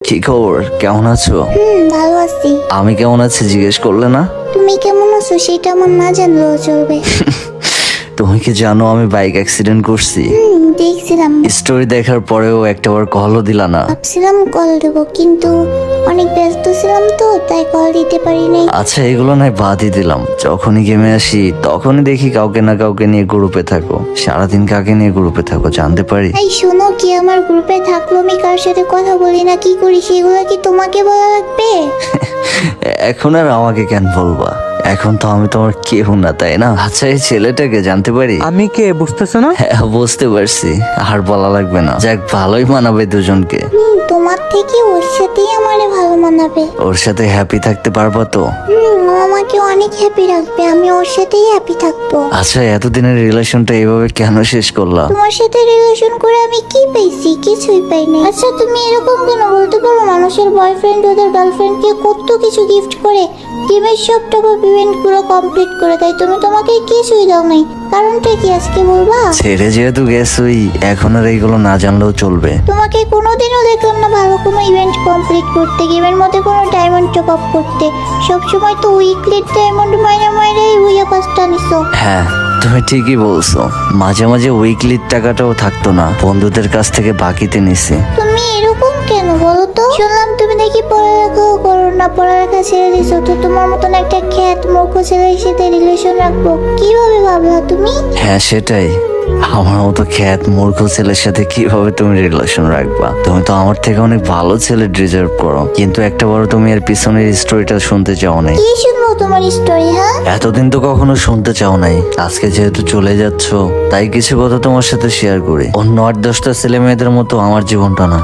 কি খবর, কেমন আছো? ভালো আছি। আমি কেমন আছি জিজ্ঞেস করলে না? তুমি কেমন আছো সেটা আমার না জানলেও চলবে। তুমি কি জানো আমি বাইক অ্যাক্সিডেন্ট করছি? দেখছিলাম। স্টোরি দেখার পরেও একটাবার কলও দিলা না। ভাবছিলাম কল দেবো কিন্তু অনেক ব্যস্ত ছিলাম তো তাই কল দিতে পারি নাই। আচ্ছা এগুলো নয় বাদই দিলাম, যখনই গেমে আসি তখনই দেখি কাউকে না কাউকে নিয়ে গ্রুপে থাকো। সারাদিন কাকে নিয়ে গ্রুপে থাকো জানতে পারি? এই শোনো, কি আমার গ্রুপে থাকলো আমি কার সাথে কথা বলি না কি করি সেগুলো কি তোমাকে বলা লাগবে? এখন আর আমাকে কেন বলবা? এখন তো আমি তোমার কেউ না, তাই না? আচ্ছা এই ছেলেটাকে জানতে পারি? আমি কে বুঝতেছো না? হ্যাঁ বুঝতে পারছি, আর বলা লাগবে না। যাক ভালোই মানাবে দুজনকে। তোমার থেকে ওর সাথেই আমারে ভালো মানাবে। ওর সাথে হ্যাপি থাকতে পারবা তো? ও আমাকে অনেক হ্যাপি রাখবে, আমি ওর সাথেই হ্যাপি থাকবো। আচ্ছা এতদিনের রিলেশনটা এইভাবে কেন শেষ করলা? তোমার সাথে রিলেশন করে আমি কি পেয়েছি? কিছুই পাই নাই। আচ্ছা তুমি এরকম কেন বলতে পারো? মানুষের বয়ফ্রেন্ড ওদের গার্লফ্রেন্ডকে কত কিছু গিফট করে, গেমের সব টপ আপ ইভেন্ট গুলো কমপ্লিট করে দেয়, তুমি তোমাকে কিছুই দাও নাই। কারণটা কি আজকে বলবা? ছেড়ে যেহেতু গেছই, এখন আর এইগুলো না জানলেও চলবে। তোমাকে কোনোদিনও দেখলাম না ভালো কোনো ইভেন্ট কমপ্লিট করতে, গেমের মধ্যে কোনো ডায়মন্ড টপ আপ করতে। সবসময় তো উইকলি ডায়মন্ড মাইনাই হইয়া পাঁচটা নিছো। হ্যাঁ তুমি ঠিকই বলছো, মাঝে মাঝে উইকলির টাকাটাও থাকতো না, বন্ধুদের কাছ থেকে বাকিতে নিছি। তুমি এরকম কেন বলো তো? শুনলাম তুমি নাকি পড়ালেখাও করো না, পড়ালেখা ছেড়ে দিছো, তো তোমার মতন একটা খ্যাত মূর্খ ছেলের সাথে রিলেশন রাখবো কিভাবে ভাবলা তুমি? হ্যাঁ সেটাই, আমার মতো খ্যাত মূর্খ ছেলের সাথে কিভাবে তুমি রিলেশন রাখবা? তুমি তো আমার থেকে অনেক ভালো ছেলে ডিজার্ভ করো, কিন্তু একটা বড় তুমি এর পিছনের স্টোরিটা শুনতে চাও নাই। কি শুনবো তোমার স্টোরি? হ্যাঁ, এতদিন তো কখনো শুনতে চাও নাই, আজকে যেহেতু চলে যাচ্ছ তাই কিছু কথা তোমার সাথে শেয়ার করি। অন্য 8-10টা ছেলে মেয়েদের মতো আমার জীবনটা না।